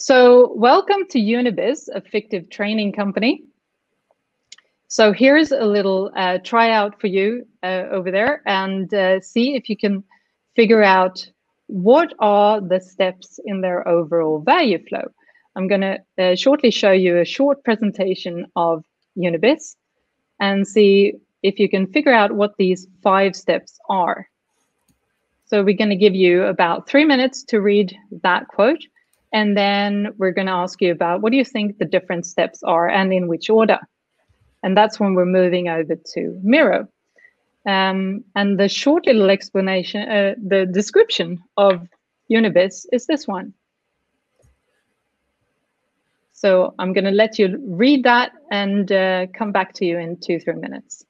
So welcome to UniBiz, a fictive training company. So here's a little tryout for you over there, and see if you can figure out what are the steps in their overall value flow. I'm going to shortly show you a short presentation of UniBiz and see if you can figure out what these 5 steps are. So we're going to give you about 3 minutes to read that quote. And then we're going to ask you about what do you think the different steps are and in which order. And that's when we're moving over to Miro. And the short little explanation, the description of UniBiz is this one. So I'm going to let you read that and come back to you in 2-3 minutes.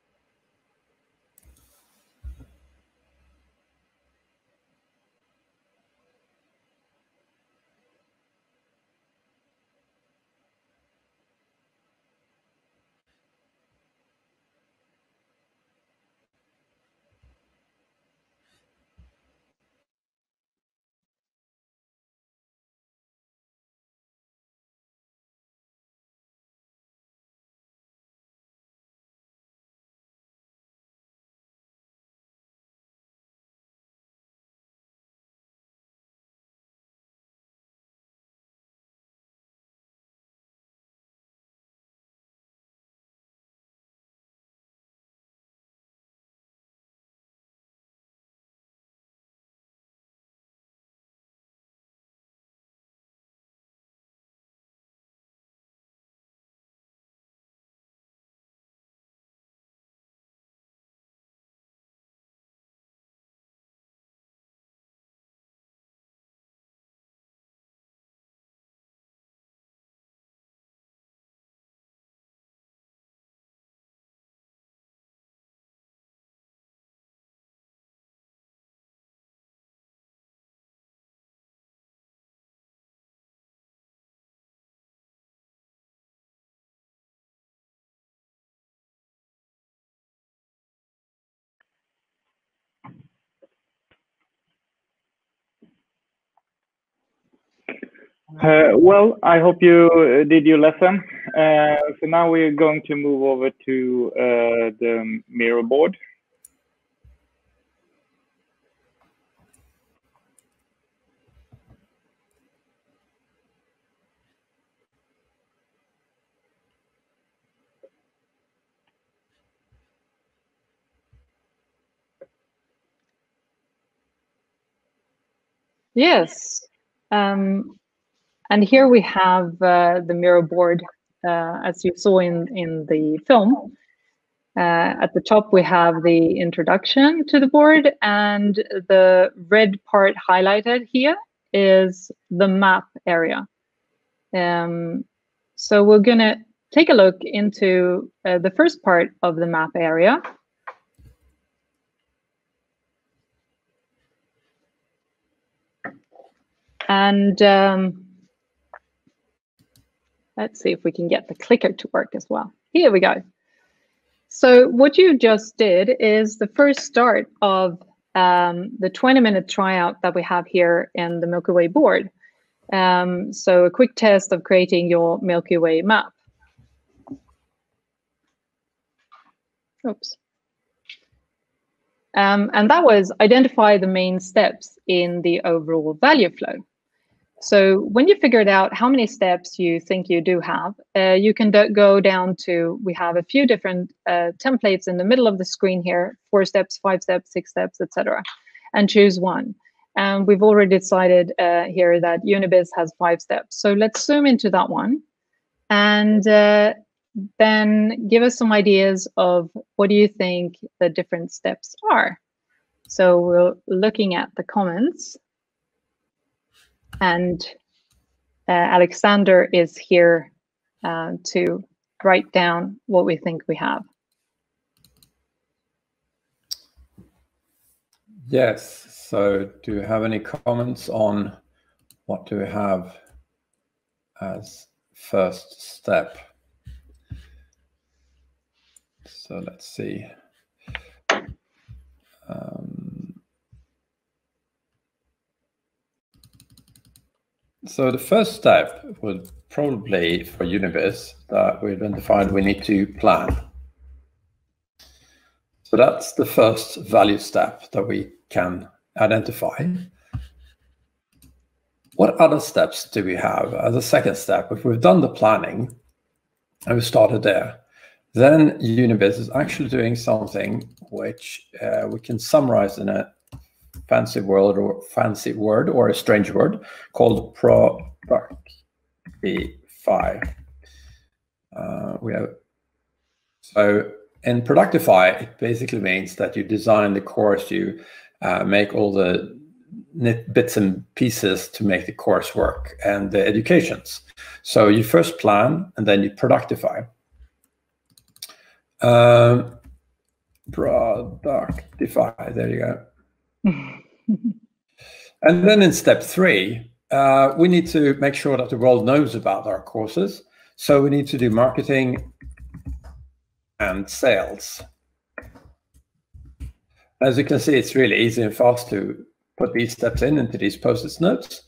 Well, I hope you did your lesson. So now we're going to move over to the Miro board. Yes. And here we have the Miro board, as you saw in the film. At the top, we have the introduction to the board, and the red part highlighted here is the map area. So we're going to take a look into the first part of the map area. And let's see if we can get the clicker to work as well. Here we go. So what you just did is the first start of the 20-minute tryout that we have here in the Milky Way board. So a quick test of creating your Milky Way map. Oops. And that was identify the main steps in the overall value flow. So when you figured out how many steps you think you do have, you can go down to, we have a few different templates in the middle of the screen here, 4 steps, 5 steps, 6 steps, etc., and choose one. And we've already decided here that UniBiz has 5 steps. So let's zoom into that one and then give us some ideas of what do you think the different steps are. So we're looking at the comments. And Alexander is here to write down what we think we have. Yes, so do you have any comments on what do we have as first step? So let's see. So the first step would probably, for UniBiz, that we identified we need to plan. So that's the first value step that we can identify. What other steps do we have as a second step? If we've done the planning and we started there, then UniBiz is actually doing something which we can summarize in a fancy word or a strange word called Proaktivt. So in Proaktivt, it basically means that you design the course, you make all the bits and pieces to make the course work and the educations. So you first plan and then you Proaktivt. Proaktivt, there you go. And then in step 3, we need to make sure that the world knows about our courses. So we need to do marketing and sales. As you can see, it's really easy and fast to put these steps into these post-it notes.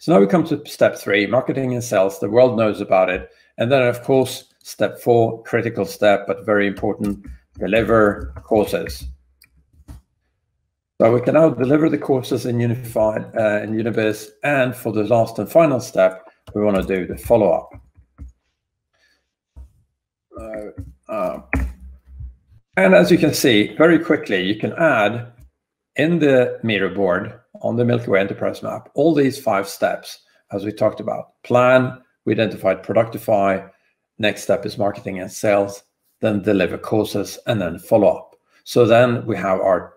So now we come to step 3, marketing and sales. The world knows about it. And then, of course, step 4, critical step, but very important, deliver courses. So we can now deliver the courses in UniBiz, and for the last and final step, we want to do the follow-up. And as you can see, very quickly, you can add in the Miro board on the Milky Way Enterprise Map all these 5 steps, as we talked about. Plan, we identified Proaktivt, next step is marketing and sales, then deliver courses, and then follow up. So then we have our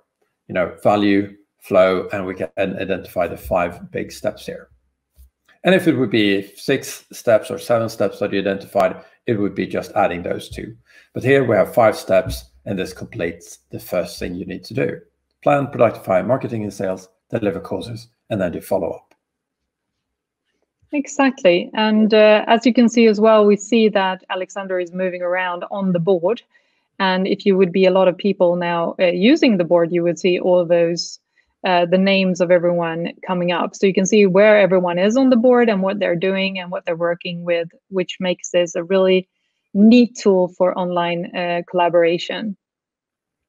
value flow, and we can identify the 5 big steps here. And if it would be 6 steps or 7 steps that you identified, it would be just adding those 2. But here we have 5 steps, and this completes the first thing you need to do. Plan, Proaktivt, marketing and sales, deliver courses, and then do follow-up. Exactly. And as you can see as well, we see that Alexander is moving around on the board. And if you would be a lot of people now using the board, you would see all those, the names of everyone coming up. So you can see where everyone is on the board and what they're doing and what they're working with, which makes this a really neat tool for online collaboration.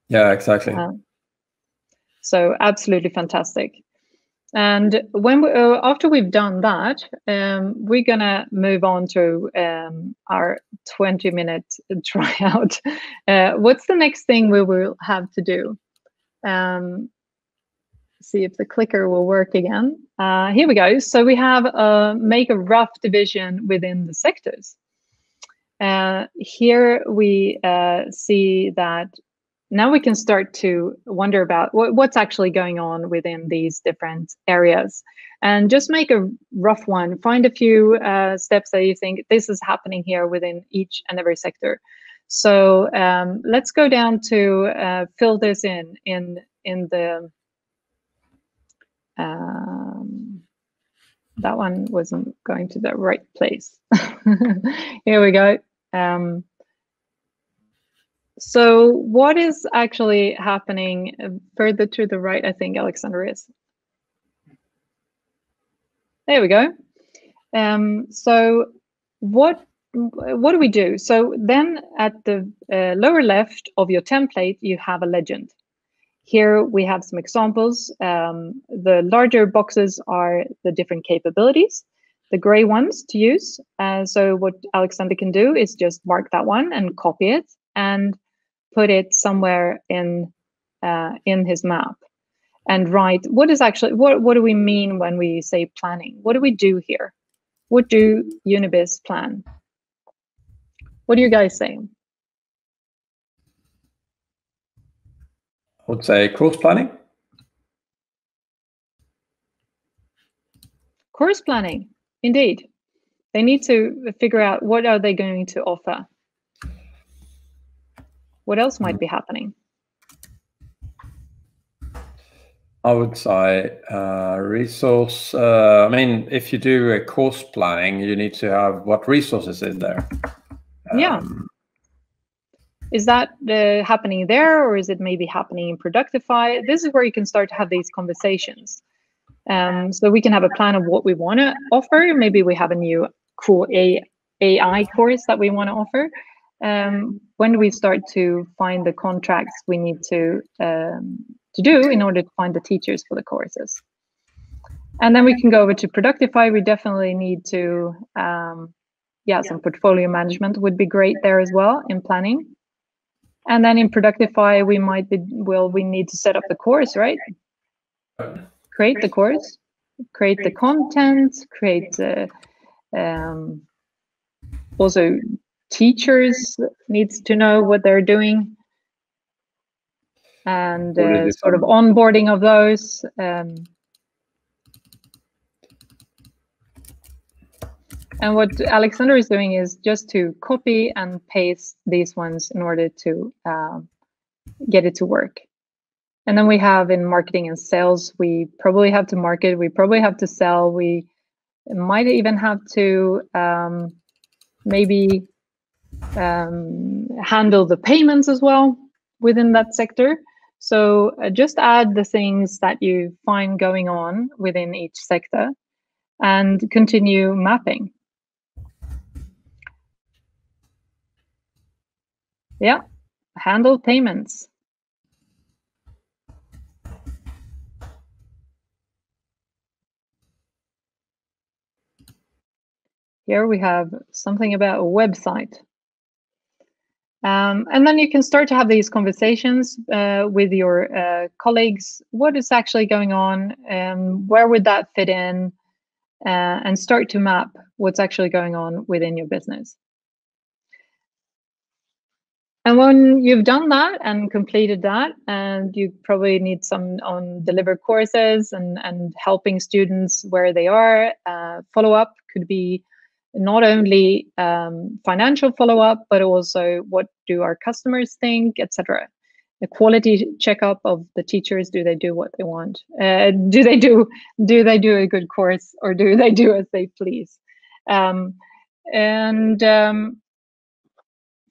Yeah, exactly. So absolutely fantastic. And when after we've done that, we're gonna move on to our 20-minute tryout. What's the next thing we will have to do? See if the clicker will work again. Here we go. So we have make a rough division within the sectors. Here we see that now we can start to wonder about what's actually going on within these different areas, and just make a rough one. Find a few steps that you think this is happening here within each and every sector. So let's go down to fill this in the. That one wasn't going to the right place. Here we go. So what is actually happening further to the right? I think Alexander is. There we go. So what do we do? So then at the lower left of your template, you have a legend. Here we have some examples. The larger boxes are the different capabilities, the gray ones to use. So what Alexander can do is just mark that one and copy it and put it somewhere in his map, and write what is actually what do we mean when we say planning? What do we do here? What do UniBiz plan? What are you guys saying? I would say course planning. Course planning, indeed. They need to figure out what are they going to offer. What else might be happening? I would say resource. I mean, if you do a course planning, you need to have what resources is there. Yeah. Is that happening there, or is it maybe happening in Proaktivt? This is where you can start to have these conversations. So we can have a plan of what we want to offer. Maybe we have a new cool AI course that we want to offer. When do we start to find the contracts we need to do in order to find the teachers for the courses? And then we can go over to Proaktivt. We definitely need to, some portfolio management would be great there as well in planning. And then in Proaktivt, we need to set up the course, right? Create the course, create the content, create also teachers needs to know what they're doing, and sort of onboarding of those. And what Alexander is doing is just to copy and paste these ones in order to get it to work. And then we have in marketing and sales, we probably have to market, we probably have to sell, we might even have to maybe handle the payments as well within that sector. So just add the things that you find going on within each sector and continue mapping. Yeah, handle payments. Here we have something about a website. And then you can start to have these conversations with your colleagues. What is actually going on? Where would that fit in? And start to map what's actually going on within your business. And when you've done that and completed that, and you probably need some on deliver courses and helping students where they are, follow-up could be not only financial follow-up, but also what do our customers think, etc. The quality checkup of the teachers, do they do what they want? Do they do a good course, or do they do as they please?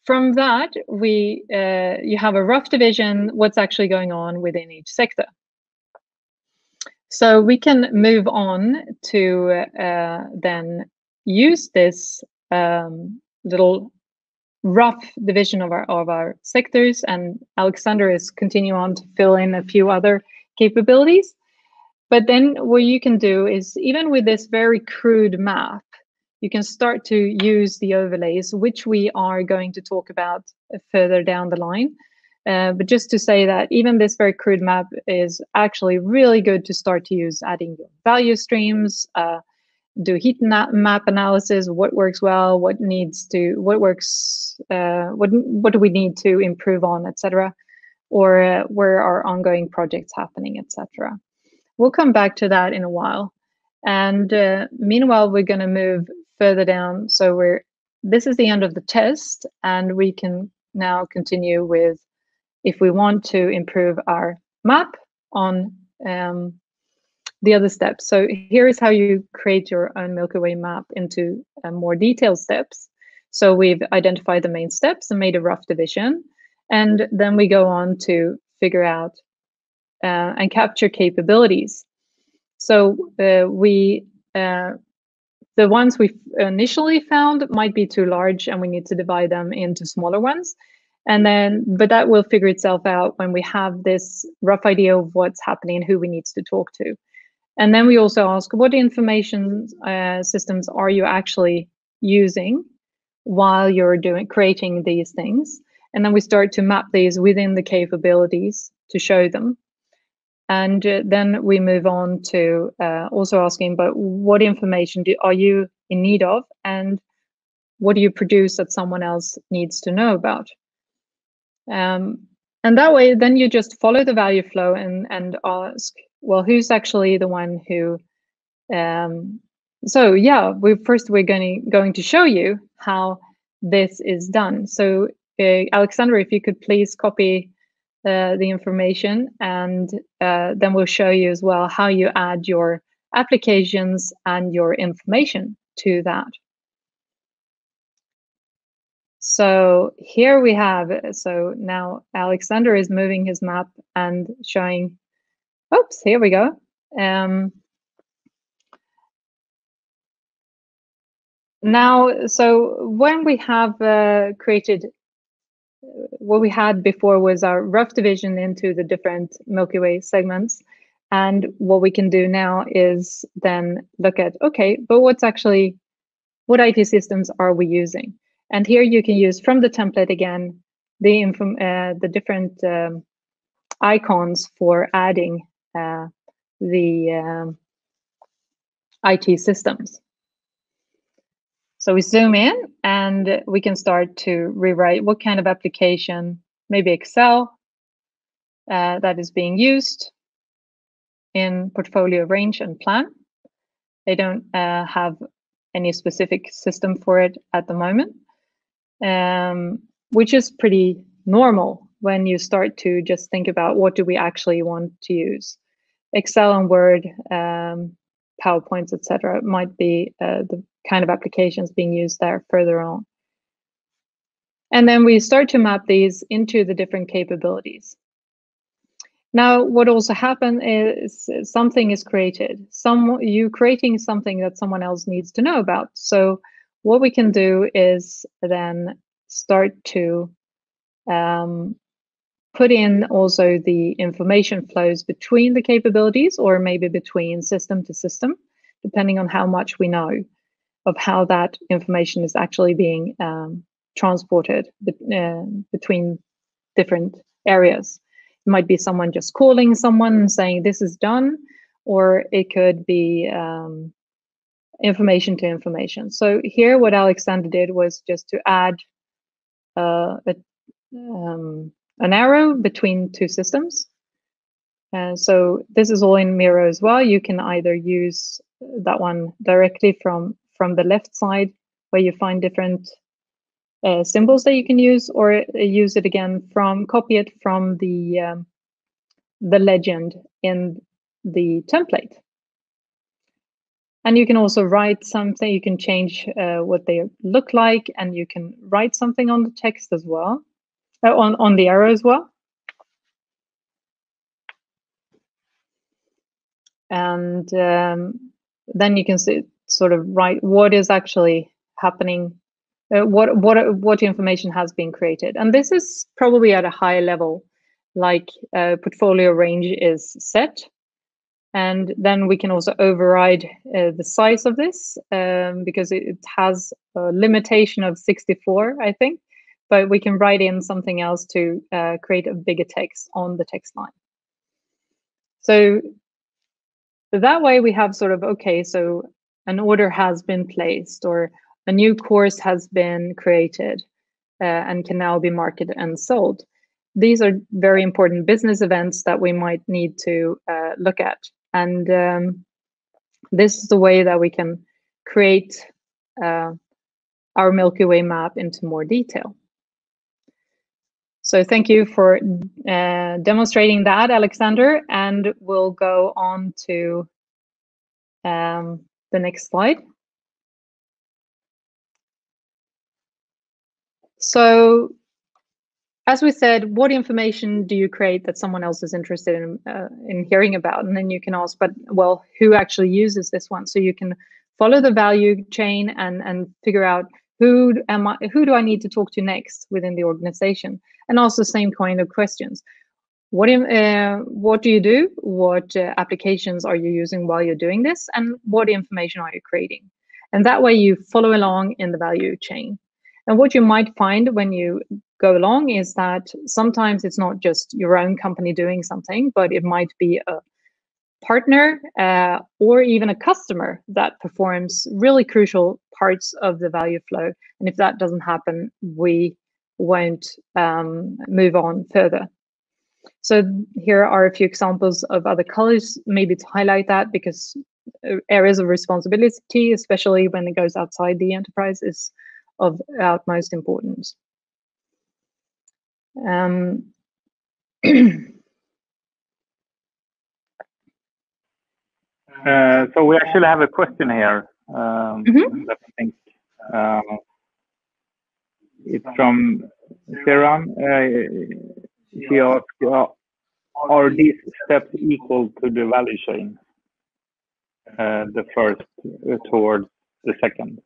From that, you have a rough division, what's actually going on within each sector. So we can move on to then use this little rough division of our sectors, and Alexander is continuing on to fill in a few other capabilities. But then what you can do is, even with this very crude map, you can start to use the overlays, which we are going to talk about further down the line. But just to say that even this very crude map is actually really good to start to use, adding value streams, do heat map analysis, what works well, what works, what do we need to improve on, etc., or where are ongoing projects happening, etc. We'll come back to that in a while. And meanwhile, we're going to move further down. So this is the end of the test, and we can now continue with, if we want to improve our map on the other steps. So here is how you create your own Milky Way map into more detailed steps. So we've identified the main steps and made a rough division, and then we go on to figure out and capture capabilities. So the ones we initially found might be too large, and we need to divide them into smaller ones. But that will figure itself out when we have this rough idea of what's happening and who we need to talk to. And then we also ask, what information systems are you actually using while you're creating these things? And then we start to map these within the capabilities to show them. And then we move on to also asking, but what information are you in need of, and what do you produce that someone else needs to know about? And that way, then you just follow the value flow and ask, well, who's actually the one who? So yeah, we're going to show you how this is done. So Alexander, if you could please copy the information, and then we'll show you as well how you add your applications and your information to that. So here we have, so now Alexander is moving his map and showing, oops, here we go. now, so when we have created, what we had before was our rough division into the different Milky Way segments. And what we can do now is then look at, okay, but what IT systems are we using? And here you can use from the template again, the different icons for adding the IT systems. So we zoom in and we can start to rewrite what kind of application, maybe Excel, that is being used in portfolio range and plan. They don't have any specific system for it at the moment, which is pretty normal when you start to just think about what do we actually want to use. Excel and Word, PowerPoints, etc. might be the kind of applications being used there further on. And then we start to map these into the different capabilities. Now, what also happens is something is created. You creating something that someone else needs to know about. So what we can do is then start to put in also the information flows between the capabilities, or maybe between system to system, depending on how much we know of how that information is actually being transported between different areas. It might be someone just calling someone and saying this is done, or it could be information to information. So here what Alexander did was just to add an arrow between two systems. So this is all in Miro as well. You can either use that one directly from the left side, where you find different symbols that you can use, or use it again copy it from the legend in the template. And you can also write something. You can change what they look like, and you can write something on the text as well, on the arrow as well. And then you can sort of write what is actually happening, what information has been created. And this is probably at a high level, like portfolio range is set. And then we can also override the size of this because it has a limitation of 64, I think. But we can write in something else to create a bigger text on the text line. So that way we have sort of, okay, so an order has been placed, or a new course has been created and can now be marketed and sold. These are very important business events that we might need to look at. And this is the way that we can create our Milky Way map into more detail. So thank you for demonstrating that, Alexander, and we'll go on to the next slide. So as we said, what information do you create that someone else is interested in hearing about? And then you can ask, but well, who actually uses this one? So you can follow the value chain and figure out who do I need to talk to next within the organization? And also same kind of questions. What do you do? What applications are you using while you're doing this? And what information are you creating? And that way you follow along in the value chain. And what you might find when you go along is that sometimes it's not just your own company doing something, but it might be a partner or even a customer that performs really crucial parts of the value flow. And if that doesn't happen, we won't move on further. So here are a few examples of other colors, maybe to highlight that, because areas of responsibility, especially when it goes outside the enterprise, is of utmost importance. So we actually have a question here. That I think it's from Seran. He asked, are these steps equal to the value chain? The first towards the second.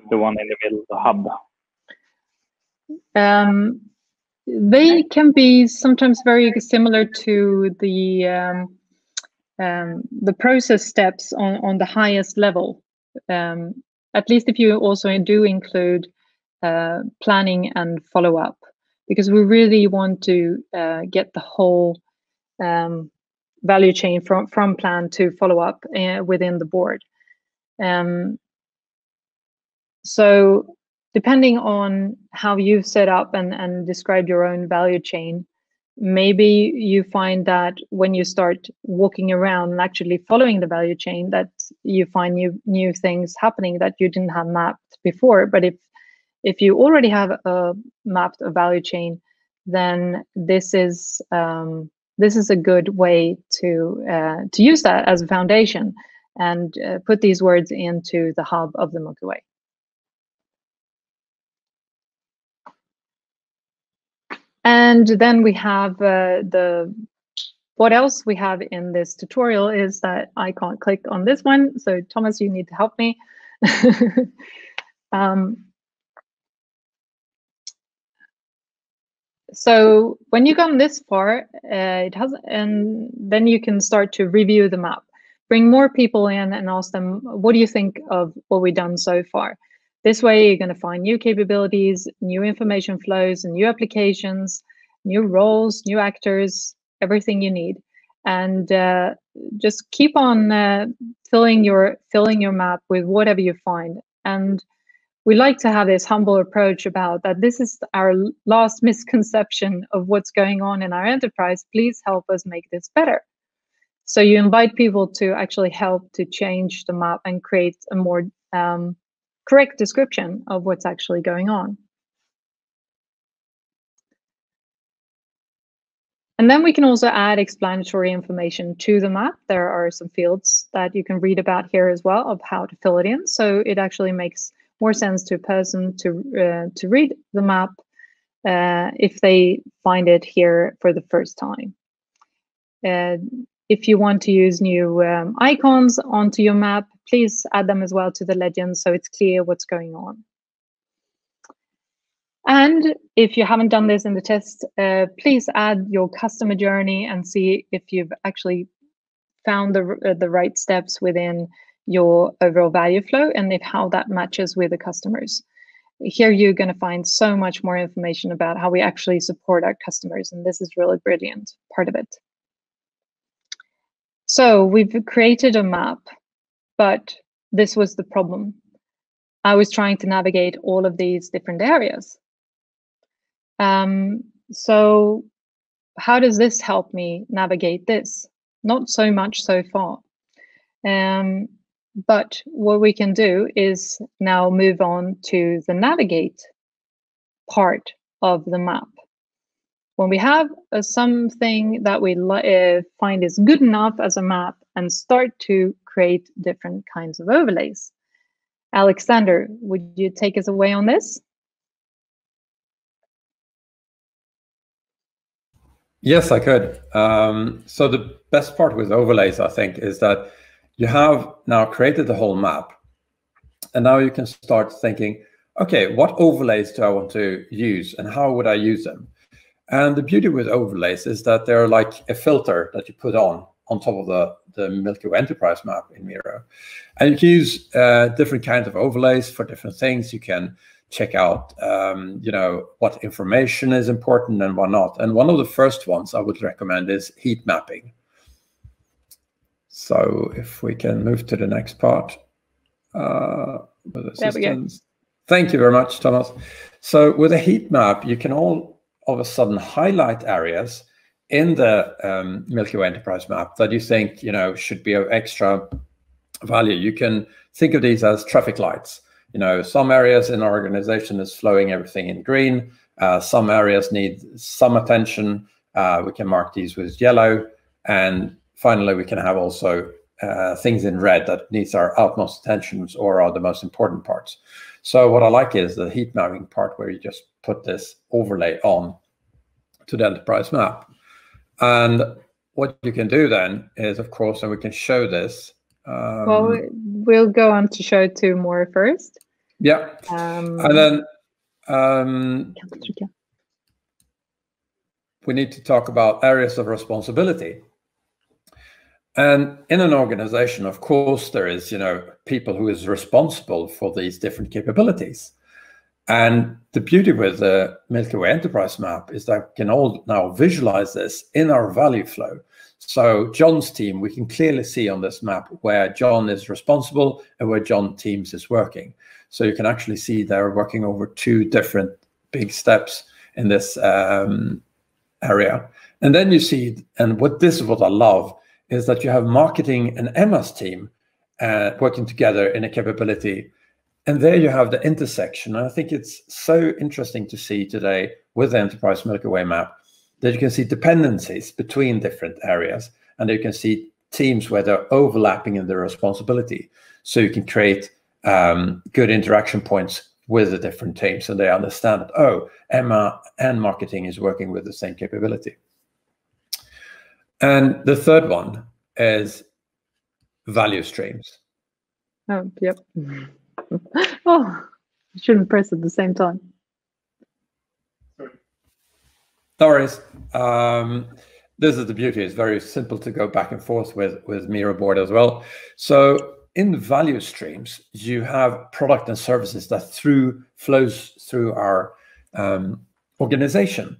the one in the middle, the hub? They can be sometimes very similar to the process steps on the highest level. At least if you also do include planning and follow up, because we really want to get the whole value chain from plan to follow up within the board. So depending on how you've set up and described your own value chain, maybe you find that when you start walking around and actually following the value chain, that you find new things happening that you didn't have mapped before. But if you already have mapped a value chain, then this is a good way to use that as a foundation and put these words into the hub of the Milky Way. And then we have what else we have in this tutorial is that I can't click on this one. So Thomas, you need to help me. So when you've gone this far, and then you can start to review the map. Bring more people in and ask them, what do you think of what we've done so far? This way, you're going to find new capabilities, new information flows, and new applications, new roles, new actors, everything you need. And just keep on filling your map with whatever you find. And we like to have this humble approach about that this is our last misconception of what's going on in our enterprise. Please help us make this better. So you invite people to actually help to change the map and create a more correct description of what's actually going on. And then we can also add explanatory information to the map. There are some fields that you can read about here as well of how to fill it in. So it actually makes more sense to a person to read the map if they find it here for the first time. If you want to use new icons onto your map, please add them as well to the legend so it's clear what's going on. And if you haven't done this in the test, please add your customer journey and see if you've actually found the right steps within your overall value flow and if how that matches with the customers. Here you're going to find so much more information about how we actually support our customers, and this is really brilliant part of it. So we've created a map, but this was the problem. I was trying to navigate all of these different areas. So how does this help me navigate this? Not so much so far. But what we can do is now move on to the navigate part of the map. When we have something that we find is good enough as a map and start to create different kinds of overlays. Alexander, would you take us away on this? Yes, I could. So the best part with overlays, I think, is that you have now created the whole map. And now you can start thinking, okay, what overlays do I want to use and how would I use them? And the beauty with overlays is that they're like a filter that you put on top of the Milky Way Enterprise Map in Miro. And you can use different kinds of overlays for different things. You can check out, what information is important and what not. And one of the first ones I would recommend is heat mapping. So if we can move to the next part. With assistance. Thank you very much, Thomas. So with a heat map, you can all of a sudden highlight areas in the Milky Way Enterprise Map that you think should be of extra value. You can think of these as traffic lights. Some areas in our organization is flowing everything in green. Some areas need some attention. We can mark these with yellow. And finally, we can have also things in red that needs our utmost attention or are the most important parts. So what I like is the heat mapping part where you just put this overlay on to the enterprise map. And what you can do then is, of course, and we can show this. Well, we'll go on to show two more first. Yeah. And then we need to talk about areas of responsibility. And in an organization, of course, there is, people who is responsible for these different capabilities. And the beauty with the Milky Way Enterprise Map is that we can all now visualize this in our value flow. So John's team, we can clearly see on this map where John is responsible and where John's teams is working. So you can actually see they're working over 2 different big steps in this area. And then you see, and this is what I love, is that you have marketing and Emma's team working together in a capability. And there you have the intersection. And I think it's so interesting to see today with the Enterprise Milky Way map that you can see dependencies between different areas, and you can see teams where they're overlapping in their responsibility. So you can create good interaction points with the different teams, and they understand that, oh, Emma and marketing is working with the same capability. And the third one is value streams. Oh, yep. Oh, I shouldn't press at the same time. No worries. This is the beauty. It's very simple to go back and forth with Miro board as well. So in value streams, you have product and services that flows through our organization.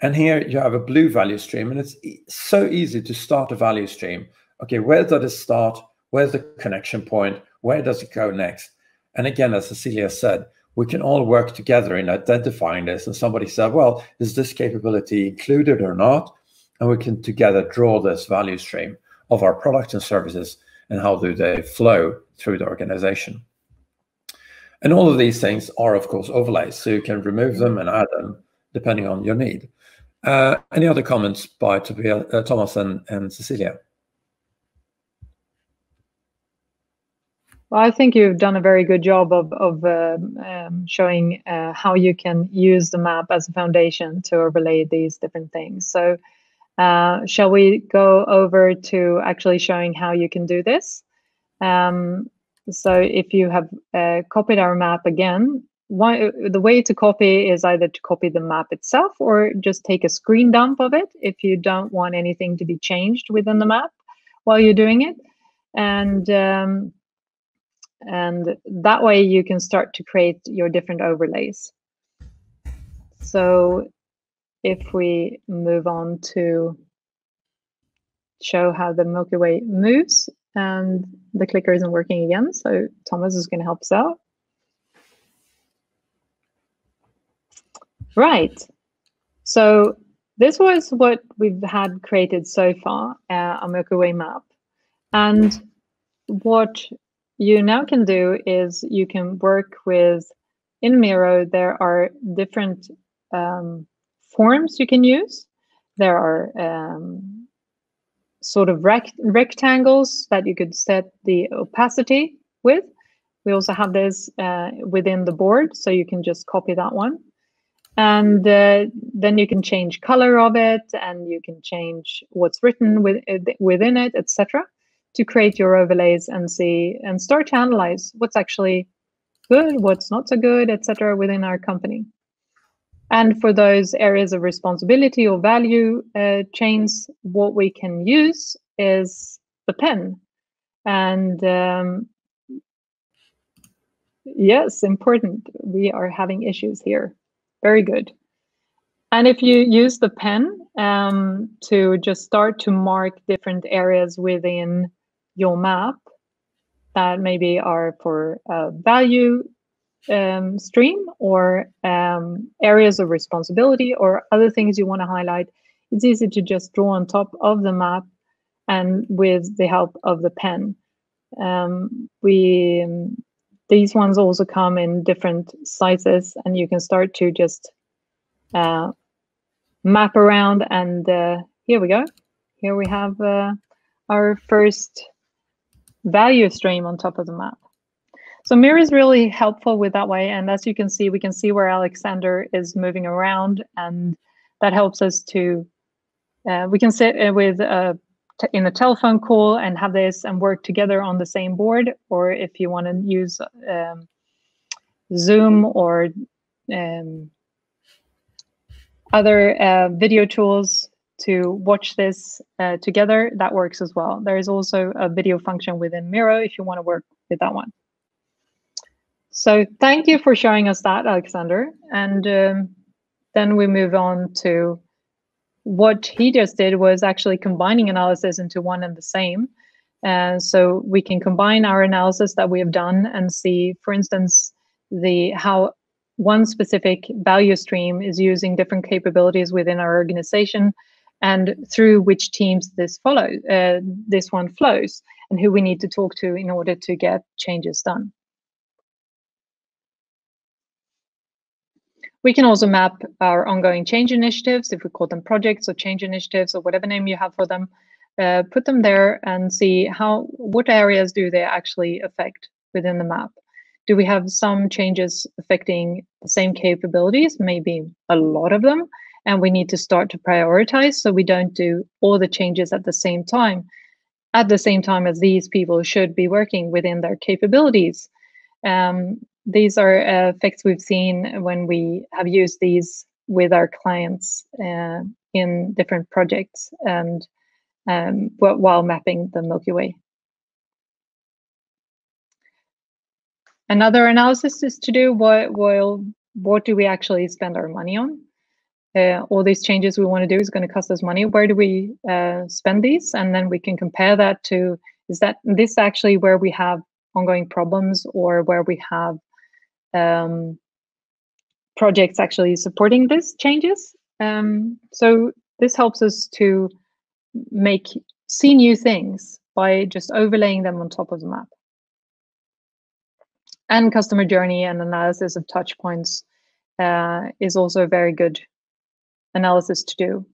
And here you have a blue value stream, and it's so easy to start a value stream. Okay, where does it start? Where's the connection point? Where does it go next? And again, as Cecilia said, we can all work together in identifying this. And somebody said, well, is this capability included or not? And we can together draw this value stream of our products and services and how do they flow through the organization. And all of these things are, of course, overlays. So you can remove them and add them depending on your need. Any other comments by Thomas and Cecilia? Well, I think you've done a very good job of showing how you can use the map as a foundation to overlay these different things. So shall we go over to actually showing how you can do this? So if you have copied our map again, the way to copy is either to copy the map itself or just take a screen dump of it if you don't want anything to be changed within the map while you're doing it. And that way you can start to create your different overlays. So if we move on to show how the Milky Way moves, and the clicker isn't working again, so Thomas is going to help us out. Right. So this was what we've had created so far, a Milky Way map. And what you now can do is you can work with, in Miro, there are different forms you can use. There are sort of rectangles that you could set the opacity with. We also have this within the board, so you can just copy that one. And then you can change color of it, and you can change what's written within it, etc., to create your overlays and see and start to analyze what's actually good, what's not so good, etc., within our company. And for those areas of responsibility or value chains, what we can use is the pen. And yes, important. We are having issues here. Very good. And if you use the pen to just start to mark different areas within your map that maybe are for value stream or areas of responsibility or other things you want to highlight, it's easy to just draw on top of the map and with the help of the pen. These ones also come in different sizes, and you can start to just map around. And here we go. Here we have our first value stream on top of the map. So Miro is really helpful with that way. And as you can see, we can see where Alexander is moving around, and that helps us to, we can sit with in a telephone call and have this and work together on the same board. Or if you want to use Zoom or other video tools to watch this together, that works as well. There is also a video function within Miro if you want to work with that one. So thank you for showing us that, Alexander. And then we move on to what he just did was actually combining analysis into one and the same. So we can combine our analysis that we have done and see, for instance, how one specific value stream is using different capabilities within our organization, and through which teams this one flows, and who we need to talk to in order to get changes done. We can also map our ongoing change initiatives, if we call them projects or change initiatives or whatever name you have for them, put them there and see what areas do they actually affect within the map. Do we have some changes affecting the same capabilities? Maybe a lot of them, and we need to start to prioritize so we don't do all the changes at the same time as these people should be working within their capabilities. These are effects we've seen when we have used these with our clients in different projects and while mapping the Milky Way. Another analysis is to do what do we actually spend our money on? All these changes we want to do is going to cost us money. Where do we spend these? And then we can compare that to, is that this actually where we have ongoing problems or where we have projects actually supporting these changes? So this helps us to see new things by just overlaying them on top of the map. And customer journey and analysis of touch points is also a very good analysis to do.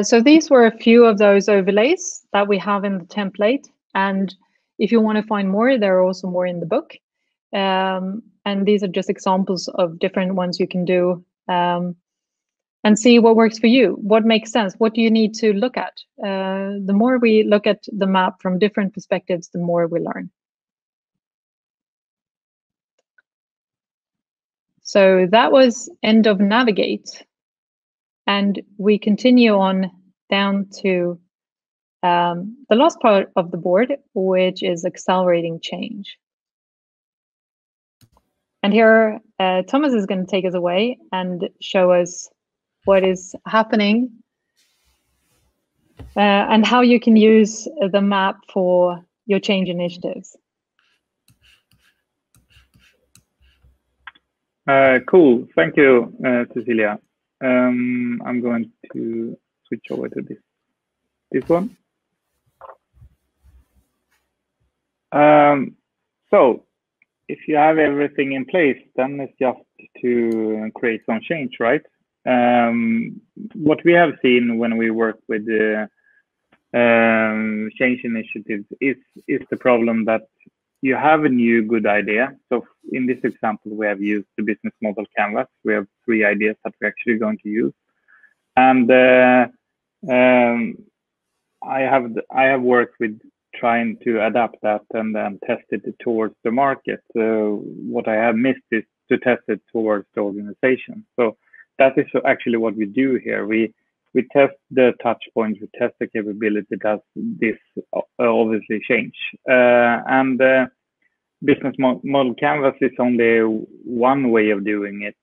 So these were a few of those overlays that we have in the template. And if you want to find more, there are also more in the book. And these are just examples of different ones you can do and see what works for you. What makes sense? What do you need to look at? The more we look at the map from different perspectives, the more we learn. So that was end of Navigate. And we continue on down to the last part of the board, which is accelerating change. And here, Thomas is going to take us away and show us what is happening and how you can use the map for your change initiatives. Cool. Thank you, Cecilia. I'm going to switch over to this one. So if you have everything in place, then it's just to create some change, right? What we have seen when we work with the change initiatives is the problem that you have a new good idea. So in this example, we have used the business model canvas. We have 3 ideas that we're actually going to use. And I have worked with trying to adapt that and then test it towards the market. What I have missed is to test it towards the organization. So that is actually what we do here. We test the touch points, we test the capability. Does this obviously change? And business model canvas is only one way of doing it.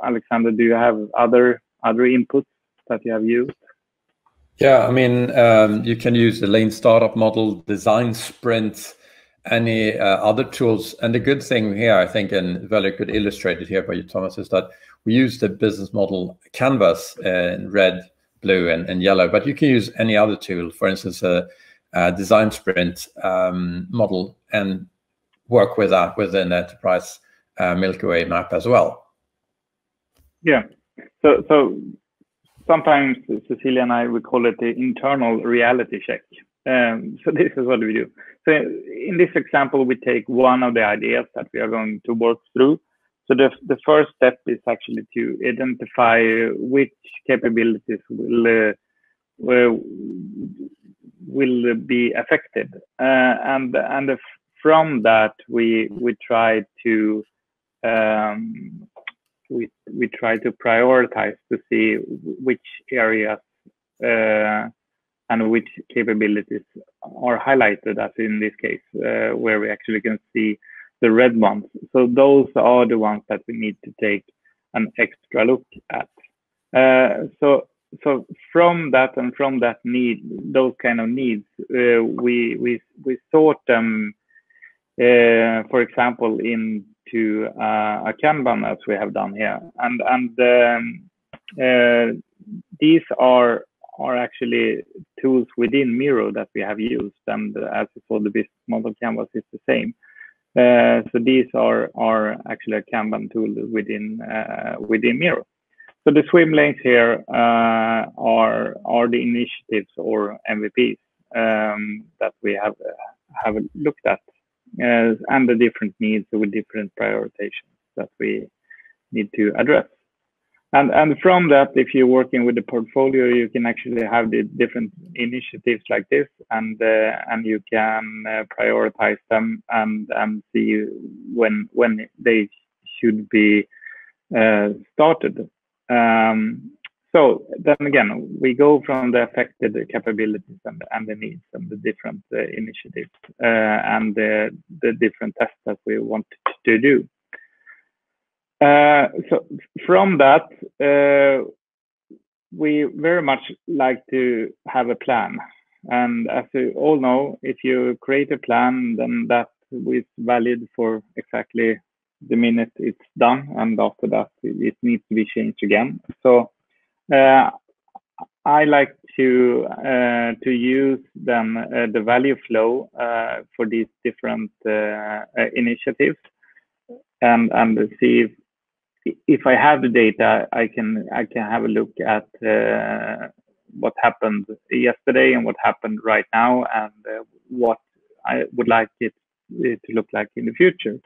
Alexander, do you have other inputs that you have used? Yeah, I mean, you can use the lean startup model, design sprint, any other tools. And the good thing here, I think, and very good illustrated here by you, Thomas, is that we use the business model canvas in red, blue, and yellow, but you can use any other tool, for instance, a design sprint model, and work with that within Enterprise Milky Way map as well. Yeah, so sometimes Cecilia and I, we call it the internal reality check. So this is what we do. So in this example, we take one of the ideas that we are going to work through. So the first step is actually to identify which capabilities will be affected. And from that, we try to we try to prioritize to see which areas and which capabilities are highlighted, as in this case, where we actually can see the red ones. So those are the ones that we need to take an extra look at. So from that and from that need, those kind of needs, we sort them, for example, into a Kanban, as we have done here, and these are actually tools within Miro that we have used, and as you saw, the business model canvas is the same. So these are actually a Kanban tool within Miro. So the swim lanes here are the initiatives or MVPs that we have looked at, and the different needs with different prioritizations that we need to address. And from that, if you're working with the portfolio, you can actually have the different initiatives like this, and you can prioritize them and see when they should be started. So then again, we go from the affected capabilities and the needs and the different initiatives and the different tests that we want to do. So from that, we very much like to have a plan. And as you all know, if you create a plan, then that is valid for exactly the minute it's done, and after that it needs to be changed again. So I like to use then the value flow for these different initiatives, and see if I have the data, I can have a look at what happened yesterday and what happened right now, and what I would like it to look like in the future.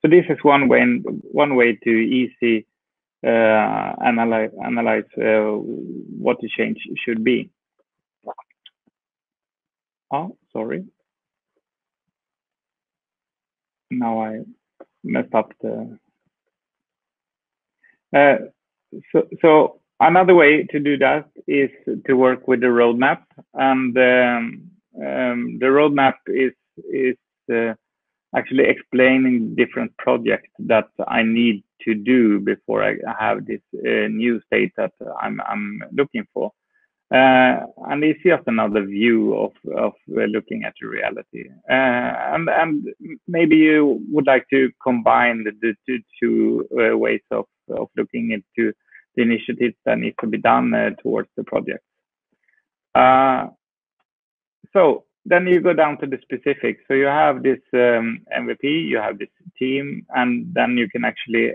So this is one way to easy analyze what the change should be. Oh, sorry. Now I messed up the. So another way to do that is to work with the roadmap, and the roadmap is actually explaining different projects that I need to do before I have this new state that I'm looking for. And it's just another view of looking at the reality. And maybe you would like to combine the two ways of looking into the initiatives that need to be done towards the project. So then you go down to the specifics. So you have this MVP, you have this team, and then you can actually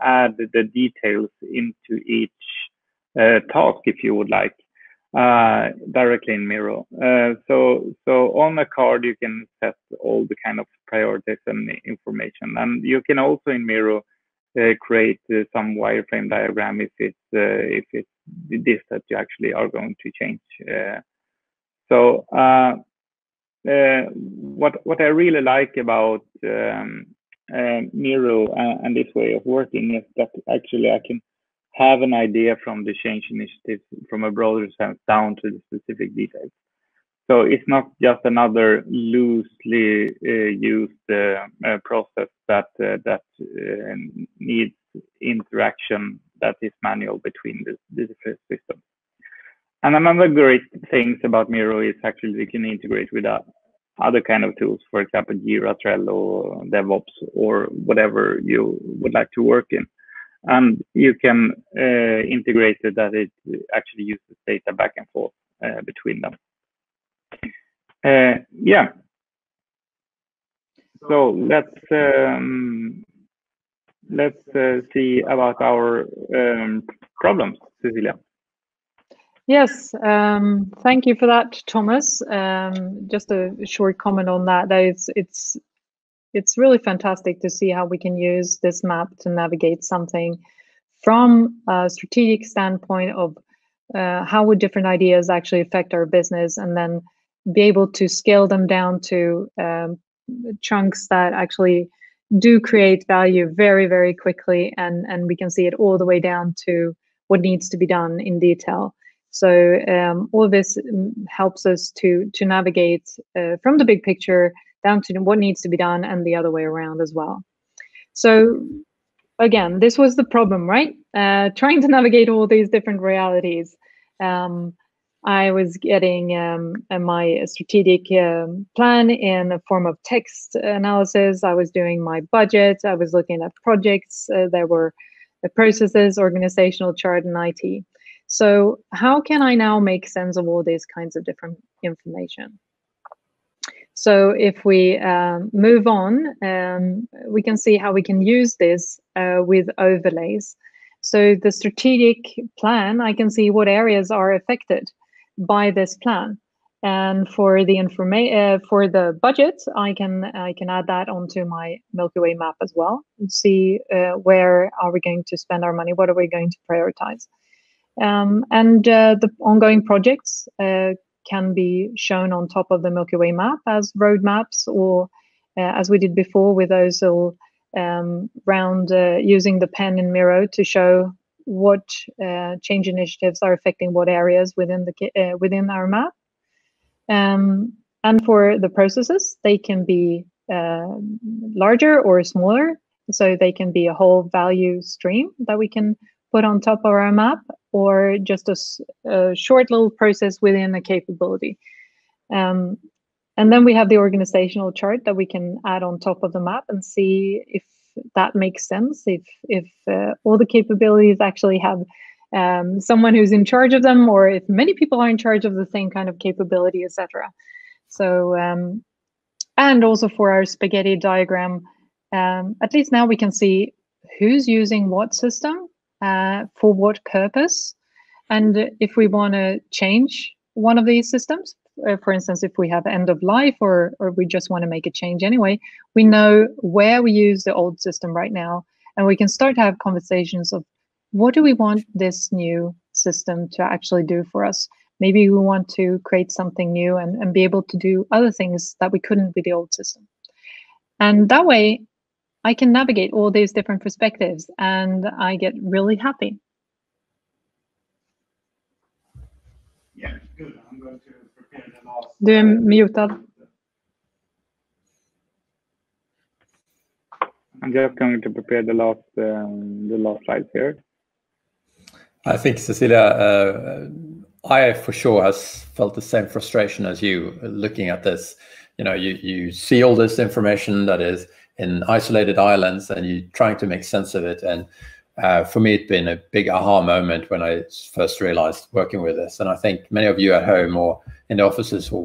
add the details into each task if you would like, directly in Miro. So on a card you can set all the kind of priorities and information, and you can also in Miro create some wireframe diagram if it's this that you actually are going to change. So what I really like about Miro and this way of working is that actually I can have an idea from the change initiative from a broader sense down to the specific details. So it's not just another loosely used process that needs interaction that is manual between the different systems. And another great things about Miro is actually we can integrate with other kind of tools, for example, Jira, Trello, DevOps, or whatever you would like to work in. And you can integrate it that it actually uses data back and forth between them. Yeah. So let's see about our problems, Cecilia. Yes, thank you for that, Thomas. Just a short comment on that. It's really fantastic to see how we can use this map to navigate something from a strategic standpoint of how would different ideas actually affect our business, and then be able to scale them down to chunks that actually do create value very, very quickly, and we can see it all the way down to what needs to be done in detail. So all of this helps us to navigate from the big picture down to what needs to be done, and the other way around as well. So again, this was the problem, right? Trying to navigate all these different realities. I was getting my strategic plan in a form of text analysis. I was doing my budget. I was looking at projects. There were the processes, organizational chart, and IT. So how can I now make sense of all these kinds of different information? So if we move on, we can see how we can use this with overlays. So the strategic plan, I can see what areas are affected by this plan, and for the budget, I can add that onto my Milky Way map as well, and see where are we going to spend our money, what are we going to prioritize, and the ongoing projects can be shown on top of the Milky Way map as roadmaps, or as we did before with those little using the pen in Miro to show what change initiatives are affecting what areas within our map. And for the processes, they can be larger or smaller, so they can be a whole value stream that we can put on top of our map, or just a short little process within a capability. And then we have the organizational chart that we can add on top of the map and see if that makes sense, if all the capabilities actually have someone who's in charge of them, or if many people are in charge of the same kind of capability, etc. So, and also for our spaghetti diagram, at least now we can see who's using what system, for what purpose, and if we want to change one of these systems, for instance, if we have end of life, or we just want to make a change anyway, we know where we use the old system right now, and we can start to have conversations of what do we want this new system to actually do for us. Maybe we want to create something new and be able to do other things that we couldn't with the old system. And that way, I can navigate all these different perspectives, and I get really happy. Yeah, good. I'm going to prepare the last. Du är mutad. I'm just going to prepare the last slides here. I think, Cecilia, I for sure has felt the same frustration as you looking at this. You know, you see all this information that is in isolated islands, and you're trying to make sense of it. And for me, it's been a big aha moment when I first realized working with this. And I think many of you at home or in the offices or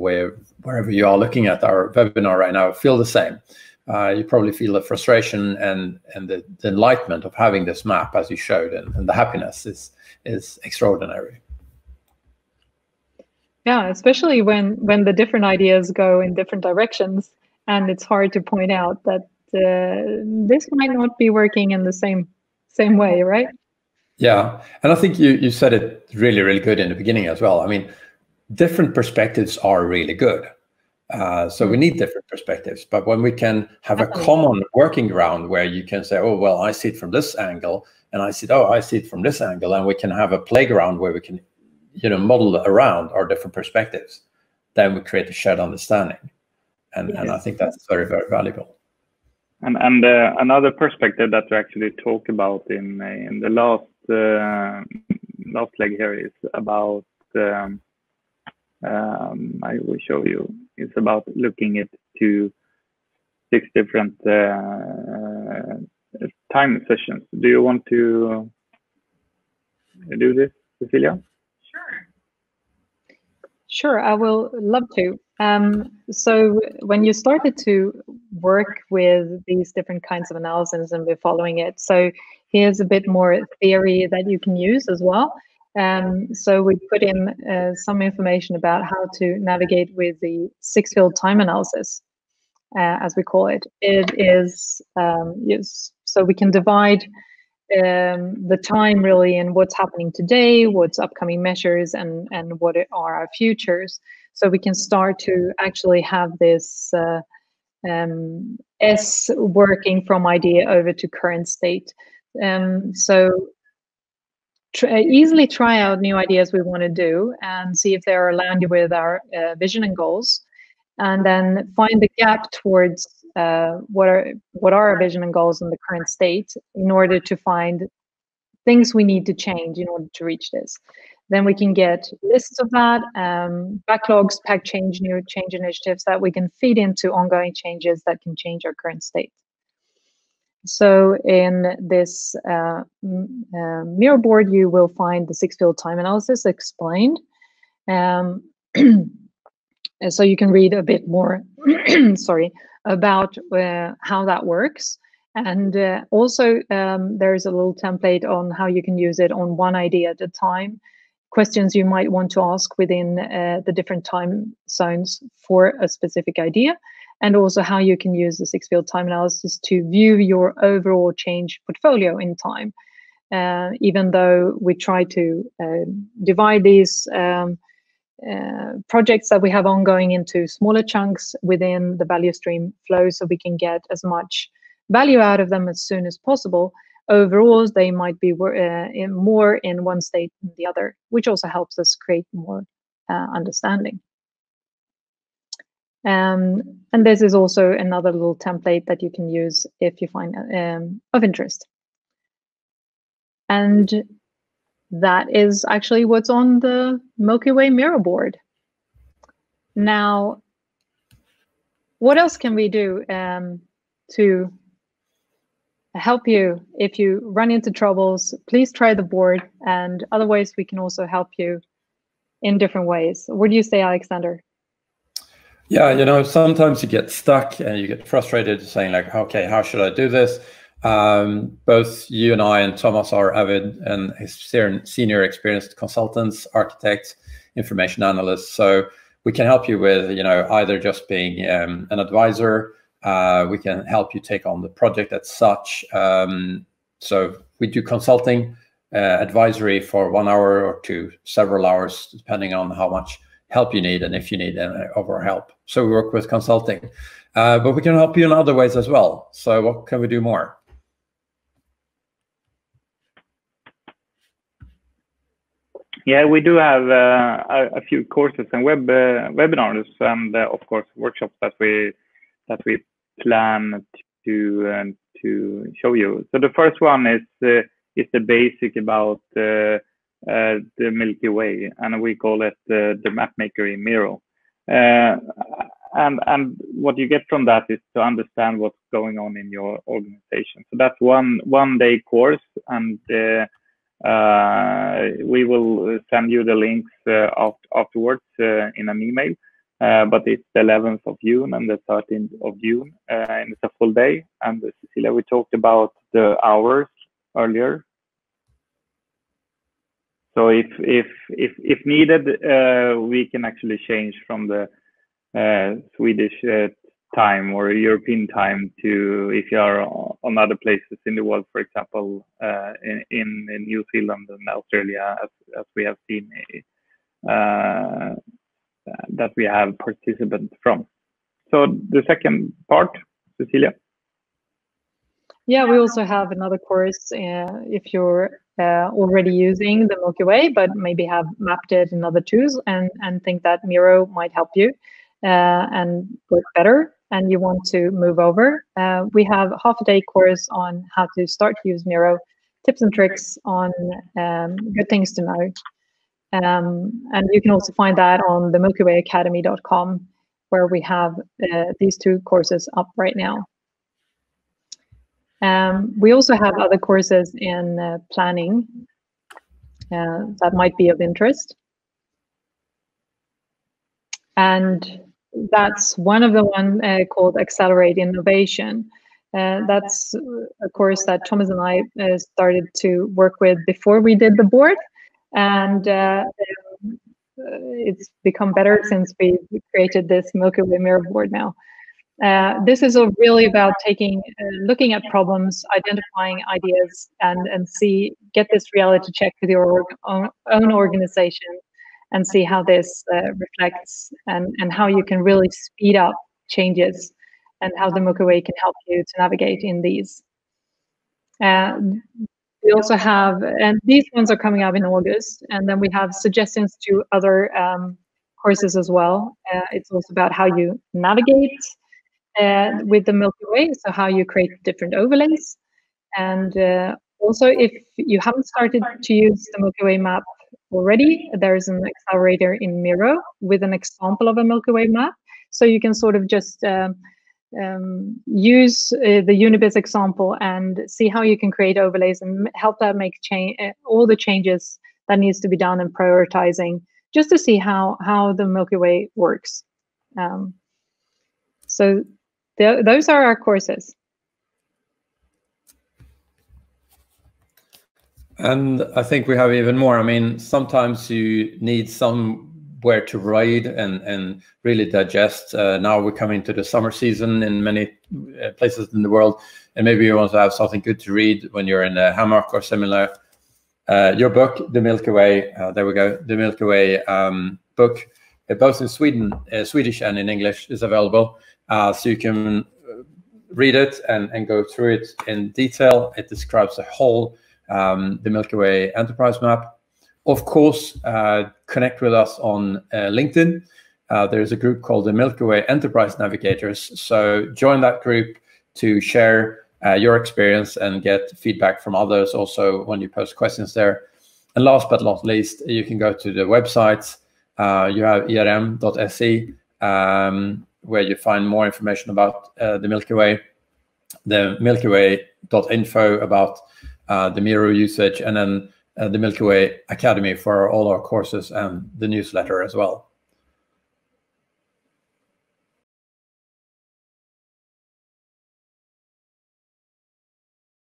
wherever you are looking at our webinar right now feel the same. You probably feel the frustration and the enlightenment of having this map as you showed, and the happiness is extraordinary. Yeah, especially when the different ideas go in different directions, and it's hard to point out that this might not be working in the same way, right? Yeah, and I think you said it really, really good in the beginning as well. I mean, different perspectives are really good. So we need different perspectives, but when we can have a common working ground where you can say, oh, well, I see it from this angle, and I see it from this angle, and we can have a playground where we can, model around our different perspectives, then we create a shared understanding. And I think that's very, very valuable. And another perspective that we actually talk about in the last leg here is about, I will show you, it's about looking at 6 different time sessions. Do you want to do this, Cecilia? Sure, I will love to. So when you started to work with these different kinds of analysis and we're following it, so here's a bit more theory that you can use as well. So we put in some information about how to navigate with the 6-field time analysis, as we call it. It is, so we can divide the time really in what's happening today, what's upcoming measures, and what are our futures. So we can start to actually have this S, working from idea over to current state. So easily try out new ideas we want to do and see if they are aligned with our vision and goals, and then find the gap towards what are our vision and goals in the current state in order to find things we need to change in order to reach this. Then we can get lists of that, backlogs, pack change, new change initiatives that we can feed into ongoing changes that can change our current state. So in this Miro board, you will find the 6-field time analysis explained. So you can read a bit more, sorry, about how that works. And also there's a little template on how you can use it on one idea at a time, questions you might want to ask within the different time zones for a specific idea, and also how you can use the 6-field time analysis to view your overall change portfolio in time. Even though we try to divide these projects that we have ongoing into smaller chunks within the value stream flow, so we can get as much value out of them as soon as possible. Overall, they might be more in one state than the other, which also helps us create more understanding. And this is also another little template that you can use if you find of interest. And that is actually what's on the Milky Way Miro board. Now, what else can we do to help you if you run into troubles? Please try the board, and otherwise we can also help you in different ways. What do you say, Alexander? Yeah, you know, sometimes you get stuck and you get frustrated saying like, okay, how should I do this? Both you and I and Thomas are avid and senior experienced consultants, architects, information analysts. So we can help you with, you know, either just being an advisor. We can help you take on the project as such. So we do consulting, advisory for 1 hour or to several hours, depending on how much help you need and if you need overall help. So we work with consulting, but we can help you in other ways as well. So what can we do more? Yeah, we do have a few courses and webinars, and of course workshops that we plan to show you. So the first one is the basic about the Milky Way, and we call it the map maker in Miro. And what you get from that is to understand what's going on in your organization. So that's one day course, and we will send you the links afterwards in an email. But it's the 11th of June and the 13th of June, and it's a full day. And Cecilia, we talked about the hours earlier. So if needed, we can actually change from the Swedish time or European time to if you are on other places in the world, for example, in New Zealand and Australia, as we have seen that we have participants from. So the second part, Cecilia. Yeah, we also have another course if you're already using the Milky Way, but maybe have mapped it in other tools and think that Miro might help you and work better, and you want to move over. We have a half-a-day course on how to start to use Miro, tips and tricks on good things to know. And you can also find that on the milkywayacademy.com, where we have these two courses up right now. We also have other courses in planning that might be of interest. And that's one of the one called Accelerate Innovation. That's a course that Thomas and I started to work with before we did the board. And it's become better since we created this Milky Way Miro board now. This is really about looking at problems, identifying ideas, and get this reality check with your own organization, and see how this reflects and how you can really speed up changes and how the Milky Way can help you to navigate in these. We also have, and these ones are coming up in August, and then we have suggestions to other courses as well. It's also about how you navigate with the Milky Way, so how you create different overlays. And also, if you haven't started to use the Milky Way map already, there's an accelerator in Miro with an example of a Milky Way map. So you can sort of just use the UniBiz example and see how you can create overlays and help that make all the changes that needs to be done in prioritizing, just to see how the Milky Way works. So those are our courses. And I think we have even more. I mean, sometimes you need somewhere to read and really digest. Now we're coming to the summer season in many places in the world, and maybe you want to have something good to read when you're in a hammock or similar. Your book, The Milky Way, there we go, The Milky Way book, both in Swedish and in English, is available. So you can read it and go through it in detail. It describes the whole the Milky Way Enterprise Map. Of course, connect with us on LinkedIn. There's a group called the Milky Way Enterprise Navigators. So join that group to share your experience and get feedback from others also when you post questions there. And last but not least, you can go to the websites. You have erm.se, where you find more information about the Milky Way, the milkyway.info about the Miro usage, and then the Milky Way Academy for all our courses and the newsletter as well.